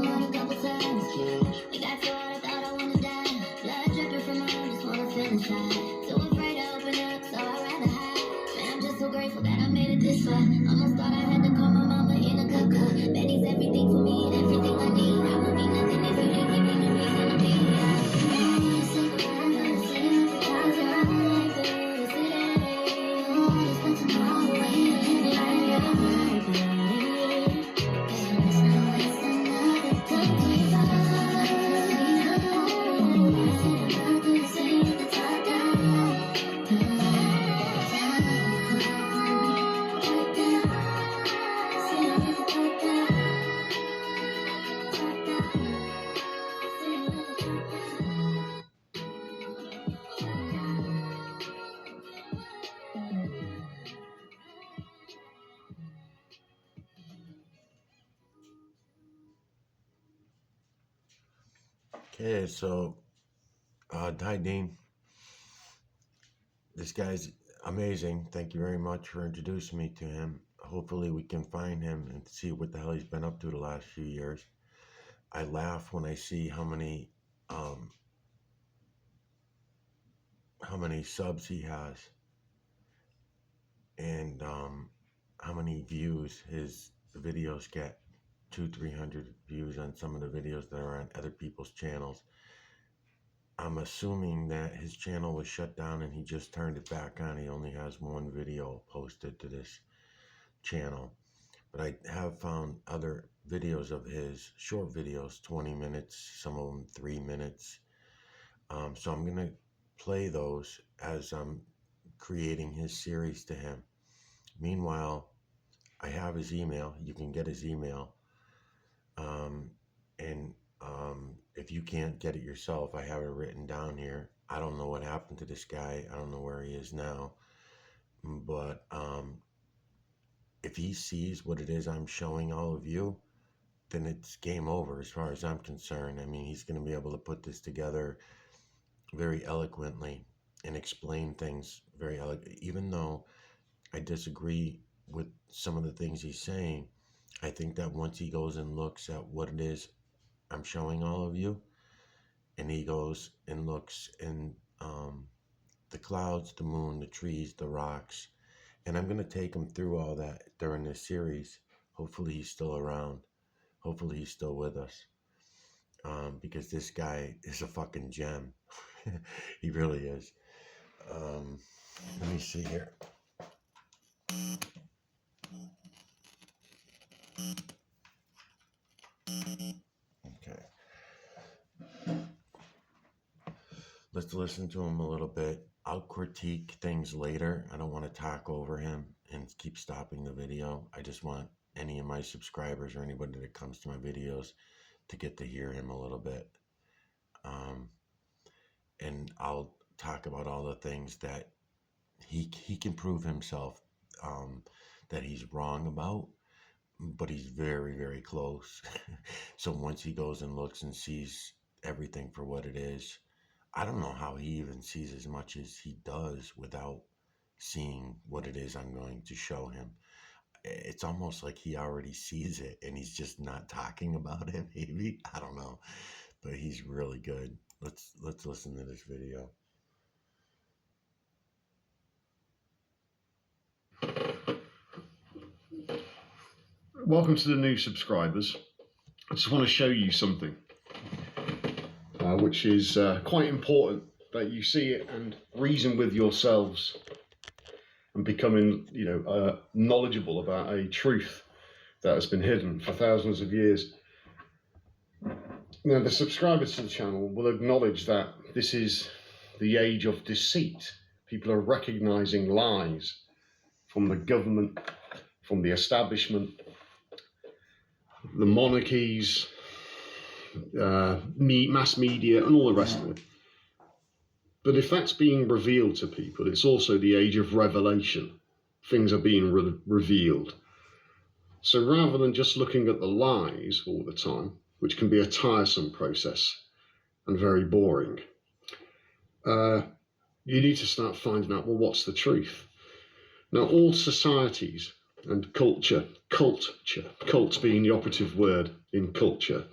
my heart a couple times. It got so hot I thought I wanna die. Blood dripping from my arm, just wanna feel inside. Too afraid to open up, so I'd rather hide. Man, I'm just so grateful that I made it this far. Almost thought I had to call my mama in a cup cup. Betty's everything for me and everything I need. I would be nothing if you didn't give me no reason to be. Okay, so hi Dean. This guy's amazing. Thank you very much for introducing me to him. Hopefully we can find him and see what the hell he's been up to the last few years. I laugh when I see how many subs he has and how many views his videos get. 200-300 views on some of the videos that are on other people's channels. I'm assuming that his channel was shut down and he just turned it back on. He only has one video posted to this channel. But I have found other videos of his, short videos, 20 minutes, some of them 3 minutes. So I'm going to play those as I'm creating his series to him. Meanwhile, I have his email. You can get his email. If you can't get it yourself, I have it written down here. I don't know what happened to this guy. I don't know where he is now. But if he sees what it is I'm showing all of you, then it's game over as far as I'm concerned. I mean, he's going to be able to put this together very eloquently and explain things very eloquently. Even though I disagree with some of the things he's saying, I think that once he goes and looks at what it is I'm showing all of you, and he goes and looks in the clouds, the moon, the trees, the rocks, and I'm going to take him through all that during this series. Hopefully he's still around. Hopefully he's still with us, because this guy is a fucking gem. He really is. Let me see here. Okay. Let's listen to him a little bit. I'll critique things later. I don't want to talk over him and keep stopping the video. I just want any of my subscribers or anybody that comes to my videos to get to hear him a little bit. And I'll talk about all the things that he can prove himself that he's wrong about, but he's very, very close. So once he goes and looks and sees everything for what it is, I don't know how he even sees as much as he does without seeing what it is I'm going to show him. It's almost like he already sees it and he's just not talking about it, maybe. I don't know. But he's really good. Let's listen to this video. Welcome to the new subscribers. I just want to show you something which is quite important that you see it and reason with yourselves and becoming, knowledgeable about a truth that has been hidden for thousands of years. Now, the subscribers to the channel will acknowledge that this is the age of deceit. People are recognizing lies from the government, from the establishment, the monarchies, mass media, and all the rest of it. But if that's being revealed to people, it's also the age of revelation. Things are being revealed. So rather than just looking at the lies all the time, which can be a tiresome process and very boring, you need to start finding out, well, what's the truth? Now, all societies and culture, cult being the operative word in culture.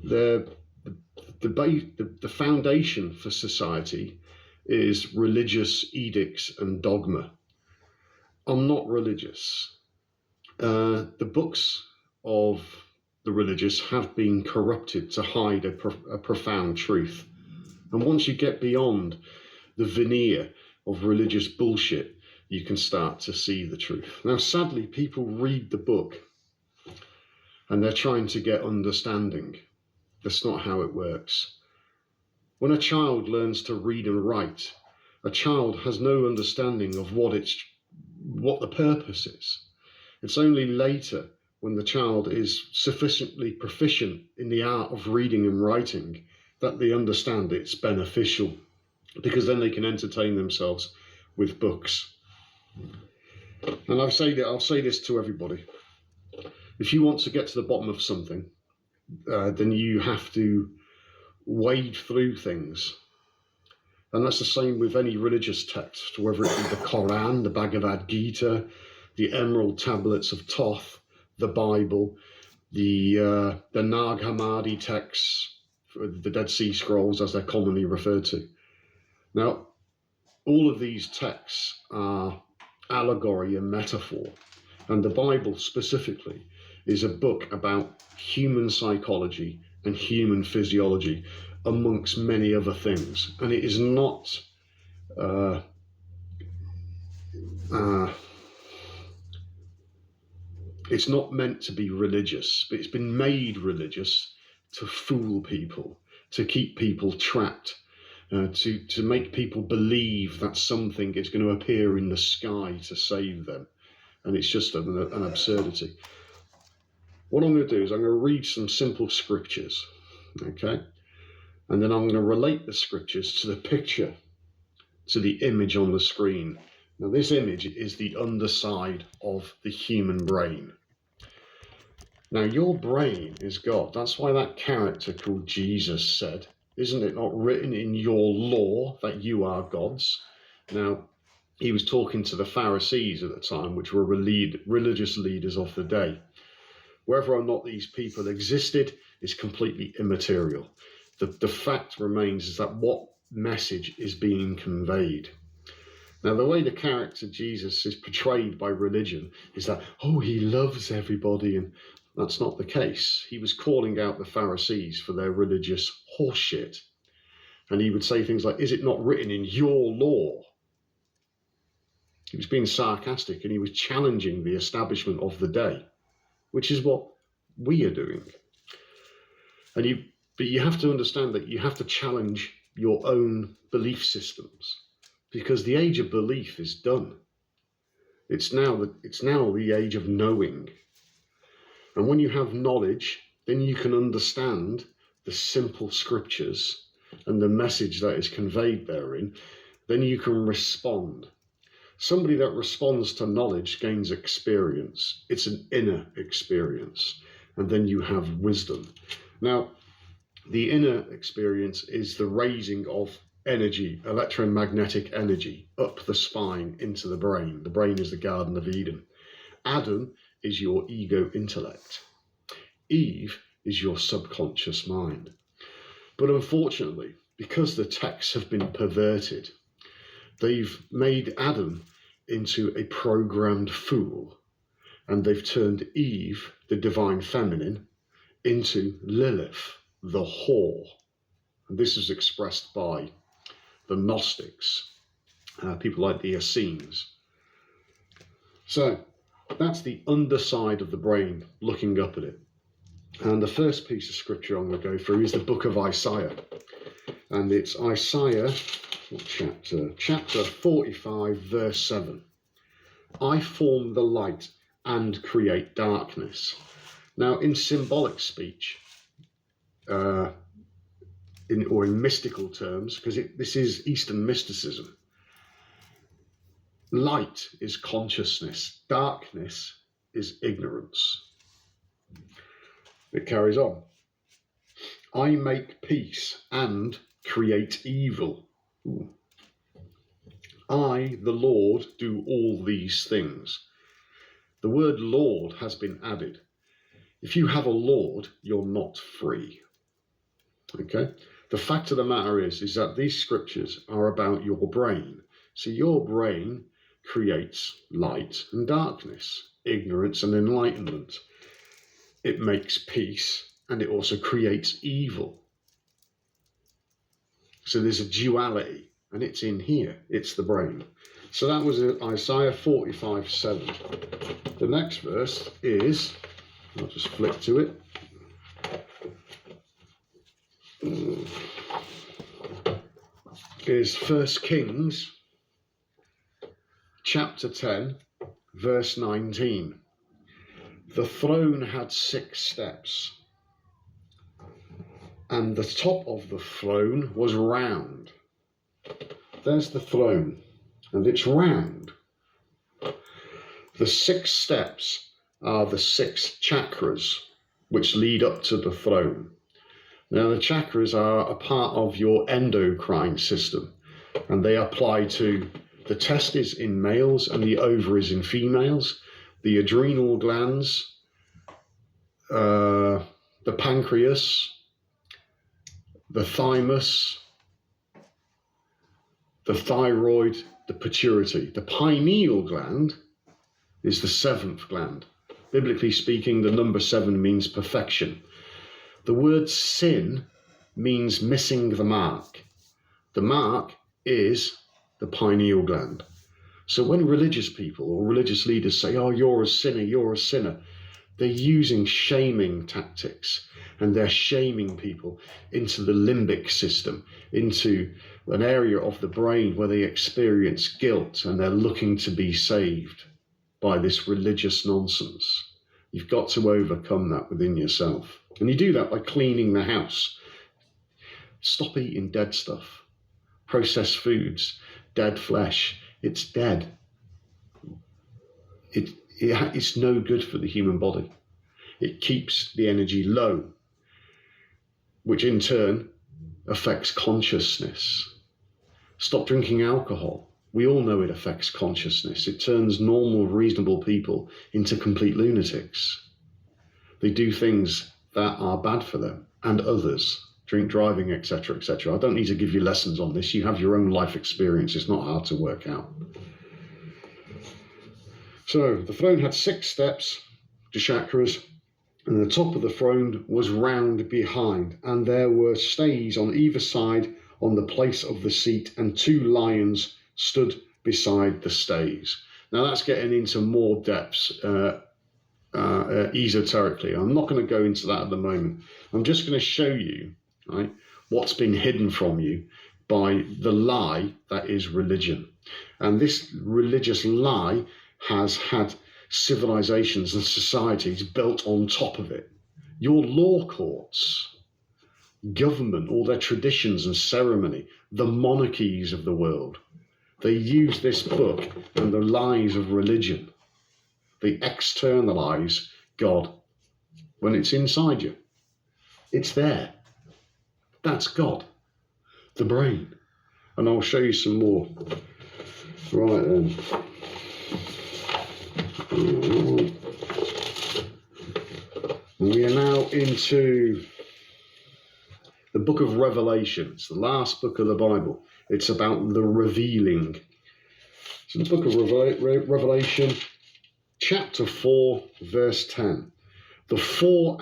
The foundation for society is religious edicts and dogma. I'm not religious. The books of the religious have been corrupted to hide a profound truth. And once you get beyond the veneer of religious bullshit, you can start to see the truth. Now, sadly, people read the book and they're trying to get understanding. That's not how it works. When a child learns to read and write, a child has no understanding of what the purpose is. It's only later, when the child is sufficiently proficient in the art of reading and writing, that they understand it's beneficial, because then they can entertain themselves with books. And I'll say this to everybody. If you want to get to the bottom of something, then you have to wade through things. And that's the same with any religious text, whether it be the Quran, the Bhagavad Gita, the Emerald Tablets of Thoth, the Bible, the Nag Hammadi texts, the Dead Sea Scrolls as they're commonly referred to. Now, all of these texts are allegory and metaphor, and the Bible specifically is a book about human psychology and human physiology, amongst many other things. And it is not it's not meant to be religious, but it's been made religious to fool people, to keep people trapped, to make people believe that something is going to appear in the sky to save them. And it's just an absurdity. What I'm going to do is I'm going to read some simple scriptures, okay? And then I'm going to relate the scriptures to the picture, to the image on the screen. Now, this image is the underside of the human brain. Now, your brain is God. That's why that character called Jesus said, "Isn't it not written in your law that you are gods?" Now, he was talking to the Pharisees at the time, which were religious leaders of the day. Whether or not these people existed is completely immaterial. The fact remains is that what message is being conveyed. Now, the way the character Jesus is portrayed by religion is that, oh, he loves everybody, and that's not the case. He was calling out the Pharisees for their religious horseshit. And he would say things like, "Is it not written in your law?" He was being sarcastic, and he was challenging the establishment of the day, which is what we are doing. But you have to understand that you have to challenge your own belief systems, because the age of belief is done. It's now the age of knowing. And when you have knowledge, then you can understand the simple scriptures and the message that is conveyed therein. Then you can respond. Somebody that responds to knowledge gains experience. It's an inner experience. And then you have wisdom. Now, the inner experience is the raising of energy, electromagnetic energy, up the spine into the brain. The brain is the Garden of Eden. Adam is your ego intellect. Eve is your subconscious mind. But unfortunately, because the texts have been perverted, they've made Adam into a programmed fool, and they've turned Eve, the divine feminine, into Lilith, the whore. And this is expressed by the Gnostics, people like the Essenes. So that's the underside of the brain, looking up at it. And the first piece of scripture I'm going to go through is the book of Isaiah. And it's Isaiah, what chapter? Chapter 45, verse 7. "I form the light and create darkness." Now, in symbolic speech, in mystical terms, because this is Eastern mysticism, light is consciousness, darkness is ignorance. It carries on. "I make peace and create evil. Ooh. I, the Lord, do all these things." The word Lord has been added. If you have a Lord, you're not free. Okay? The fact of the matter is that these scriptures are about your brain. So your brain creates light and darkness, ignorance and enlightenment. It makes peace, and it also creates evil. So there's a duality, and it's in here. It's the brain. So that was Isaiah 45:7. The next verse is, I'll just flip to it. Is 1 Kings chapter 10, verse 19. The throne had 6 steps, and the top of the throne was round. There's the throne, and it's round. The 6 steps are the 6 chakras which lead up to the throne. Now, the chakras are a part of your endocrine system, and they apply to the testes in males and the ovaries in females, the adrenal glands, the pancreas, the thymus, the thyroid, the pituitary. The pineal gland is the 7th gland. Biblically speaking, the number 7 means perfection. The word sin means missing the mark. The mark is the pineal gland. So when religious people or religious leaders say, oh, you're a sinner, they're using shaming tactics, and they're shaming people into the limbic system, into an area of the brain where they experience guilt, and they're looking to be saved by this religious nonsense. You've got to overcome that within yourself. And you do that by cleaning the house. Stop eating dead stuff, processed foods, dead flesh. It's dead. It's no good for the human body. It keeps the energy low, which in turn affects consciousness. Stop drinking alcohol. We all know it affects consciousness. It turns normal, reasonable people into complete lunatics. They do things that are bad for them and others. Drink driving, etc., etc. I don't need to give you lessons on this. You have your own life experience. It's not hard to work out. So the throne had 6 steps, the chakras, and the top of the throne was round behind, and there were stays on either side on the place of the seat, and 2 lions stood beside the stays. Now that's getting into more depths esoterically. I'm not going to go into that at the moment. I'm just going to show you, right, what's been hidden from you by the lie that is religion. And this religious lie has had civilizations and societies built on top of it. Your law courts, government, all their traditions and ceremony, the monarchies of the world, they use this book and the lies of religion. They externalize God when it's inside you. It's there. That's God, the brain. And I'll show you some more. Right then. We are now into the book of Revelation. It's the last book of the Bible. It's about the revealing. So the book of Revelation, chapter 4, verse 10. The 24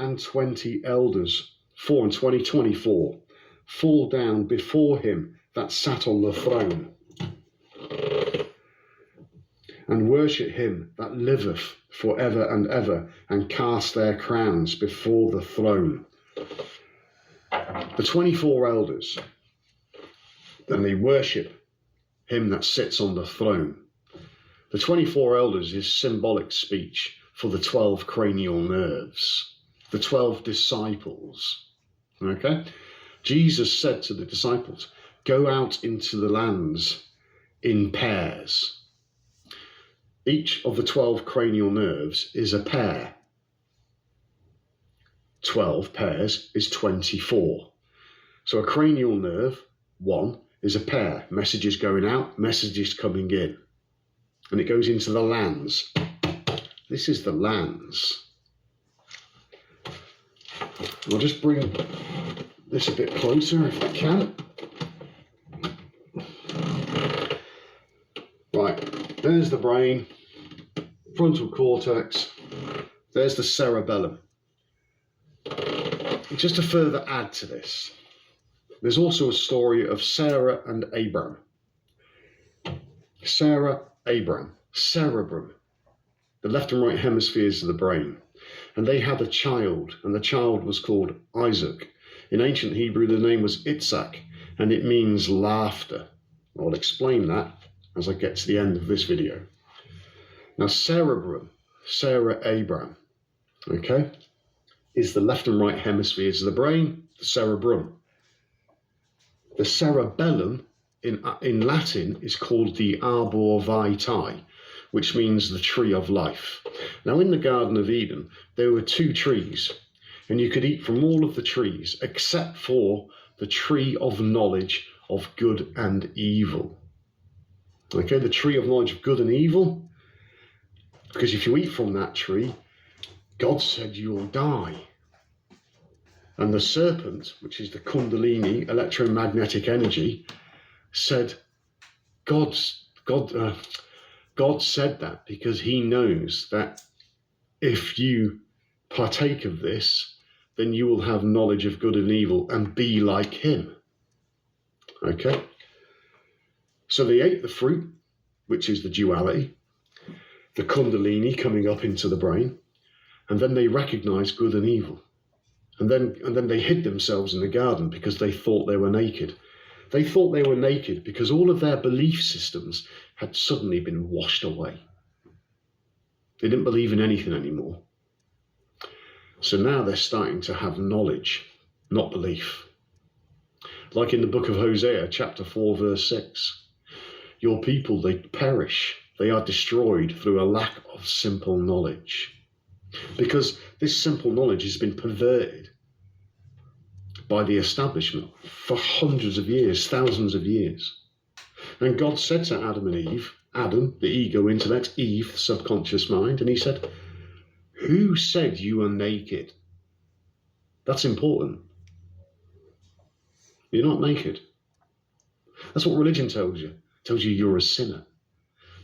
elders, 24, fall down before him that sat on the throne, and worship him that liveth for ever and ever, and cast their crowns before the throne. The 24 elders, then they worship him that sits on the throne. The 24 elders is symbolic speech for the 12 cranial nerves, the 12 disciples. Okay? Jesus said to the disciples, go out into the lands in pairs. Each of the 12 cranial nerves is a pair. 12 pairs is 24. So a cranial nerve, 1, is a pair. Messages going out, messages coming in. And it goes into the lands. This is the lands. I'll just bring this a bit closer if I can. Right, there's the brain, frontal cortex, there's the cerebellum. Just to further add to this, there's also a story of Sarah and Abram. Sarah, Abram, cerebrum, the left and right hemispheres of the brain. And they had a child, and the child was called Isaac. In ancient Hebrew, the name was Itzhak, and it means laughter. I'll explain that as I get to the end of this video. Now, cerebrum, Sarah, Abram, okay, is the left and right hemispheres of the brain, the cerebrum. The cerebellum in Latin is called the arbor vitae, which means the tree of life. Now, in the Garden of Eden, there were 2 trees, and you could eat from all of the trees except for the tree of knowledge of good and evil. Okay, the tree of knowledge of good and evil, because if you eat from that tree, God said you will die. And the serpent, which is the Kundalini, electromagnetic energy, said God said that because he knows that if you partake of this, then you will have knowledge of good and evil and be like him. Okay? So they ate the fruit, which is the duality, the Kundalini coming up into the brain, and then they recognized good and evil. And then they hid themselves in the garden because they thought they were naked. They thought they were naked because all of their belief systems had suddenly been washed away. They didn't believe in anything anymore. So now they're starting to have knowledge, not belief. Like in the book of Hosea, chapter 4, verse 6. Your people, they perish. They are destroyed through a lack of simple knowledge. Because this simple knowledge has been perverted by the establishment for hundreds of years, thousands of years. And God said to Adam and Eve, Adam, the ego intellect, Eve, the subconscious mind, and he said, who said you are naked? That's important. You're not naked. That's what religion tells you. It tells you you're a sinner.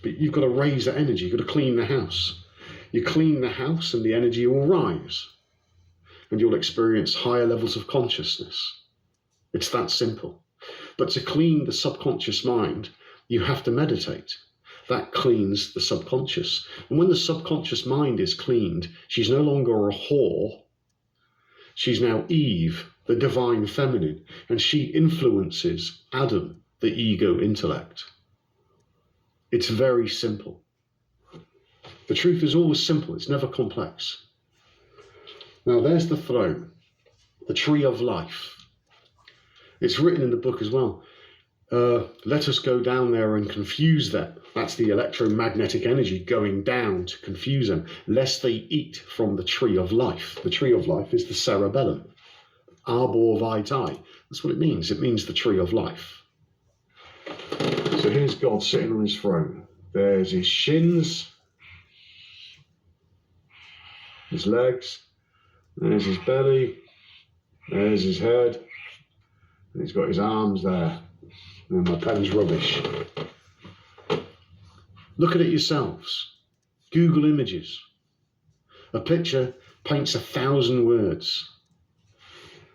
But you've got to raise that energy. You've got to clean the house. You clean the house and the energy will rise. And you'll experience higher levels of consciousness. It's that simple. But to clean the subconscious mind, you have to meditate. That cleans the subconscious. And when the subconscious mind is cleaned, she's no longer a whore. She's now Eve, the divine feminine, and she influences Adam, the ego intellect. It's very simple. The truth is always simple. It's never complex. Now, there's the throne, the tree of life. It's written in the book as well. Let us go down there and confuse them. That's the electromagnetic energy going down to confuse them, lest they eat from the tree of life. The tree of life is the cerebellum, arbor vitae. That's what it means. It means the tree of life. So here's God sitting on his throne. There's his shins, his legs, there's his belly, there's his head, and he's got his arms there. And my pen's rubbish. Look at it yourselves. Google images. A picture paints 1,000 words.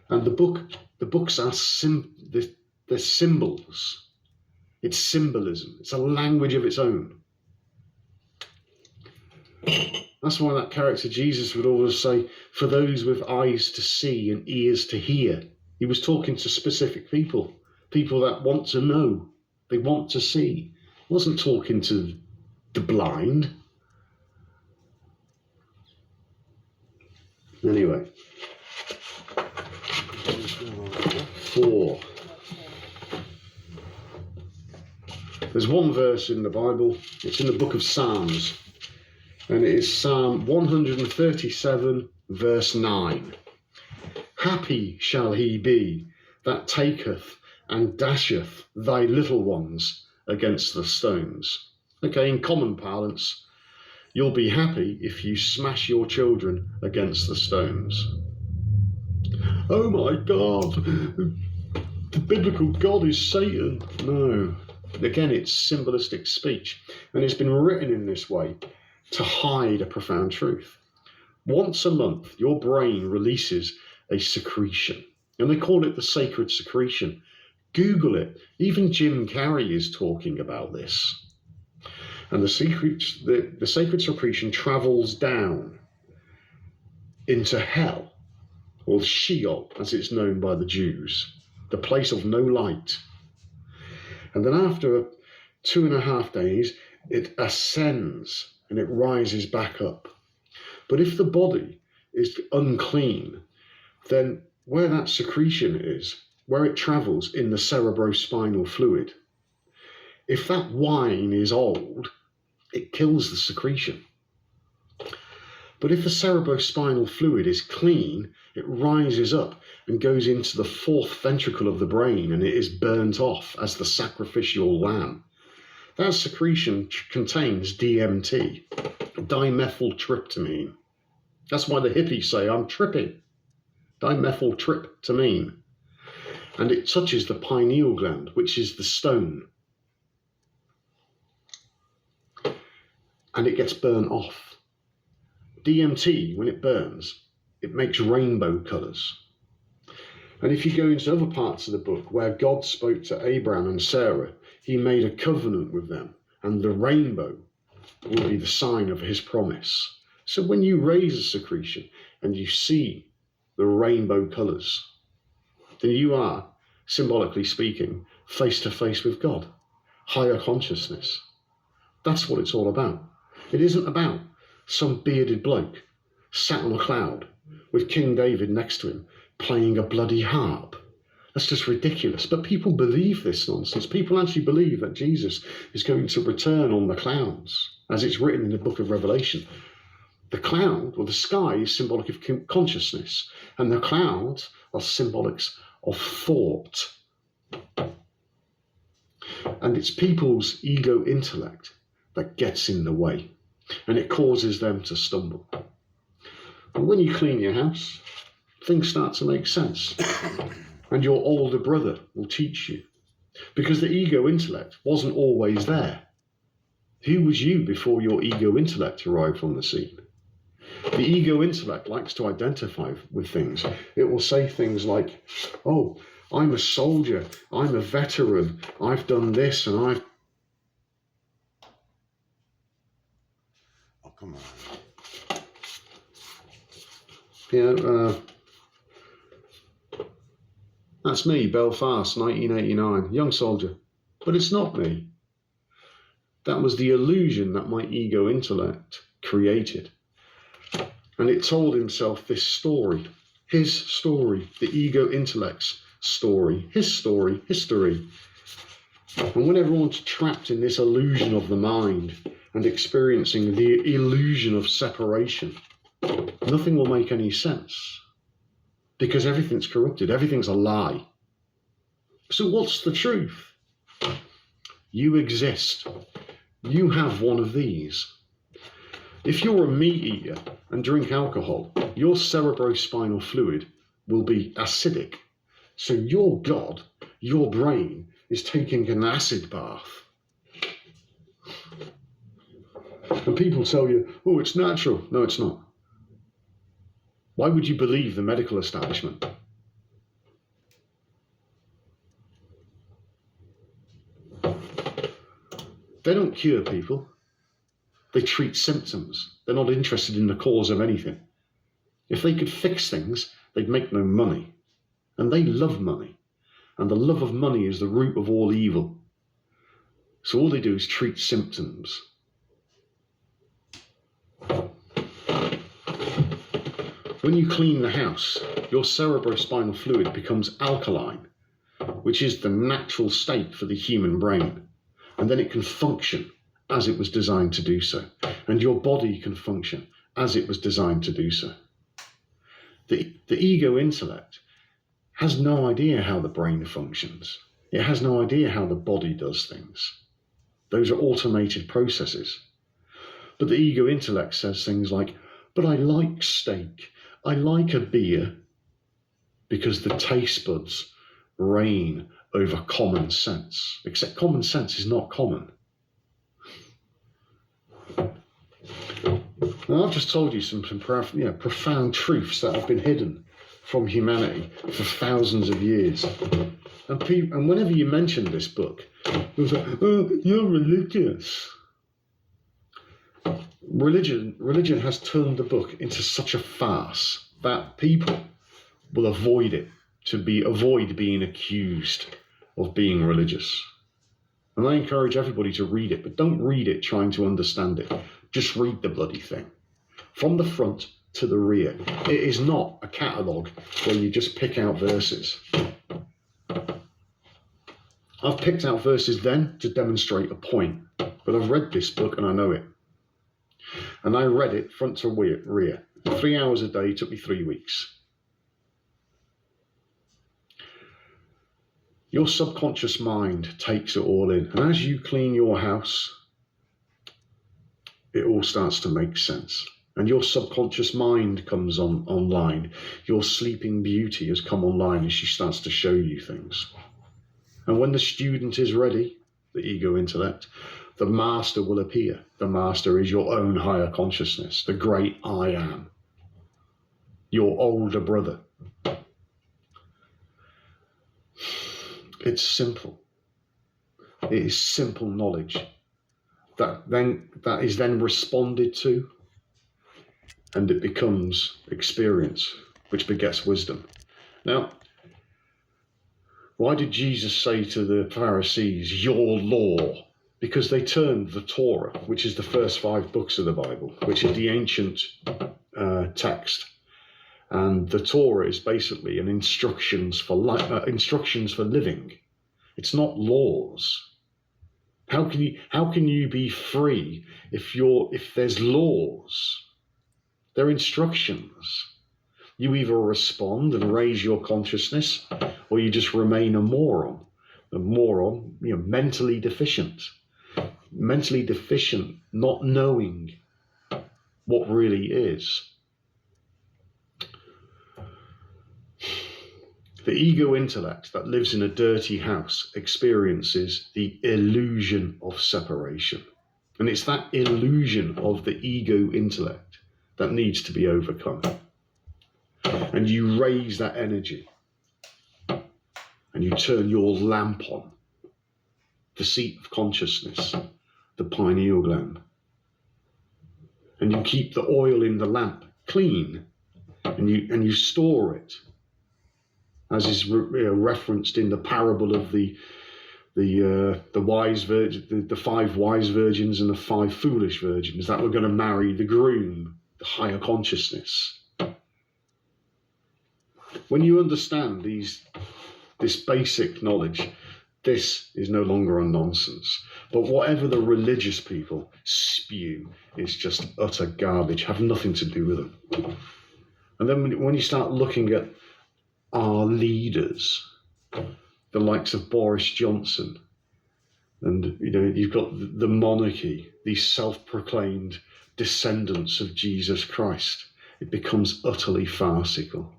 And the books are they're symbols. It's symbolism. It's a language of its own. That's why that character Jesus would always say, for those with eyes to see and ears to hear. He was talking to specific people. People that want to know, they want to see. He wasn't talking to the blind. Anyway, 4. There's one verse in the Bible, it's in the book of Psalms, and it is Psalm 137, verse 9. Happy shall he be that taketh and dasheth thy little ones against the stones. Okay, in common parlance, You'll be happy if you smash your children against the stones. Oh my God, the biblical God is Satan. No. Again, it's symbolistic speech, and it's been written in this way to hide a profound truth. Once a month, your brain releases a secretion, and they call it the sacred secretion. Google it. Even Jim Carrey is talking about this. And the sacred secretion travels down into hell, or Sheol, as it's known by the Jews, the place of no light. And then after 2.5 days, it ascends and it rises back up. But if the body is unclean, then where that secretion is, where it travels in the cerebrospinal fluid, if that wine is old, it kills the secretion. But if the cerebrospinal fluid is clean, it rises up and goes into the fourth ventricle of the brain, and it is burnt off as the sacrificial lamb. That secretion contains DMT, dimethyltryptamine. That's why the hippies say, I'm tripping. Dimethyltryptamine. And it touches the pineal gland, which is the stone. And it gets burnt off. DMT, when it burns, it makes rainbow colours. And if you go into other parts of the book where God spoke to Abraham and Sarah, he made a covenant with them, and the rainbow will be the sign of his promise. So when you raise a secretion and you see the rainbow colours, then you are, symbolically speaking, face to face with God, higher consciousness. That's what it's all about. It isn't about some bearded bloke sat on a cloud with King David next to him playing a bloody harp. That's just ridiculous. But people believe this nonsense. People actually believe that Jesus is going to return on the clouds, as it's written in the book of Revelation. The cloud, or the sky, is symbolic of consciousness, and the clouds are symbolics of thought. And it's people's ego intellect that gets in the way, and it causes them to stumble. And when you clean your house, things start to make sense. And your older brother will teach you. Because the ego intellect wasn't always there. Who was you before your ego intellect arrived on the scene? The ego intellect likes to identify with things. It will say things like, oh, I'm a soldier, I'm a veteran, I've done this and I've... Oh, come on. Yeah, that's me, Belfast, 1989, young soldier. But it's not me. That was the illusion that my ego intellect created. And it told himself this story, his story, the ego intellect's story, his story, history. And when everyone's trapped in this illusion of the mind and experiencing the illusion of separation, nothing will make any sense. Because everything's corrupted, everything's a lie. So what's the truth? You exist. You have one of these. If you're a meat eater and drink alcohol, your cerebrospinal fluid will be acidic. So your God, your brain, is taking an acid bath. And people tell you, oh, it's natural. No, it's not. Why would you believe the medical establishment? They don't cure people. They treat symptoms. They're not interested in the cause of anything. If they could fix things, they'd make no money. And they love money. And the love of money is the root of all evil. So all they do is treat symptoms. When you clean the house, your cerebrospinal fluid becomes alkaline, which is the natural state for the human brain. And then it can function as it was designed to do so. And your body can function as it was designed to do so. The ego intellect has no idea how the brain functions. It has no idea how the body does things. Those are automated processes. But the ego intellect says things like, but I like steak, I like a beer, because the taste buds reign over common sense. Except common sense is not common. Now, I've just told you some profound truths that have been hidden from humanity for thousands of years. And whenever you mention this book, it was like, oh, you're religious. Religion has turned the book into such a farce that people will avoid it, avoid being accused of being religious. And I encourage everybody to read it, but don't read it trying to understand it. Just read the bloody thing. From the front to the rear. It is not a catalogue where you just pick out verses. I've picked out verses then to demonstrate a point, but I've read this book and I know it. And I read it front to rear. 3 hours a day, took me 3 weeks. Your subconscious mind takes it all in. And as you clean your house, it all starts to make sense. And your subconscious mind comes online. Your sleeping beauty has come online as she starts to show you things. And when the student is ready, the ego intellect, the master will appear. The master is your own higher consciousness, the great I am, your older brother. It's simple. It is simple knowledge that is then responded to, and it becomes experience, which begets wisdom. Now, why did Jesus say to the Pharisees, your law? Because they turned the Torah, which is the first 5 books of the Bible, which is the ancient text. And the Torah is basically an instructions for living. It's not laws. How can you be free if there's laws? They're instructions. You either respond and raise your consciousness, or you just remain a moron. A moron, mentally deficient. Mentally deficient, not knowing what really is. The ego intellect that lives in a dirty house experiences the illusion of separation. And it's that illusion of the ego intellect that needs to be overcome. And you raise that energy and you turn your lamp on, the seat of consciousness, the pineal gland. And you keep the oil in the lamp clean and you store it, as is referenced in the parable of the wise virgin, the 5 wise virgins and the 5 foolish virgins that were going to marry the groom, the higher consciousness. When you understand this basic knowledge, this is no longer a nonsense. But whatever the religious people spew is just utter garbage, have nothing to do with them. And then when you start looking at our leaders, the likes of Boris Johnson, and you've got the monarchy, these self-proclaimed descendants of Jesus Christ, it becomes utterly farcical.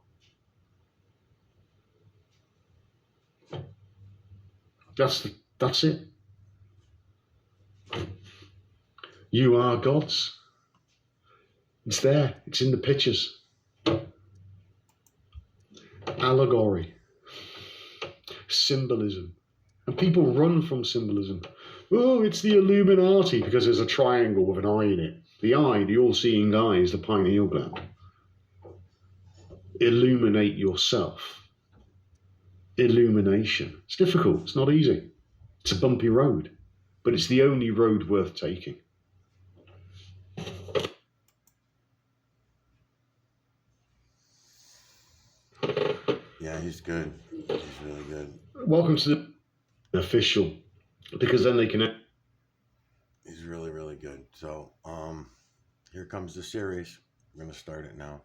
That's it. You are gods. It's there. It's in the pictures. Allegory. Symbolism. And people run from symbolism. Oh, it's the Illuminati because there's a triangle with an eye in it. The eye, the all-seeing eye, is the pineal gland. Illuminate yourself. Illumination. It's difficult. It's not easy. It's a bumpy road, but it's the only road worth taking. Yeah, he's good. He's really good. Welcome to the official, because then they can. He's really, really good. So, here comes the series. We're going to start it now.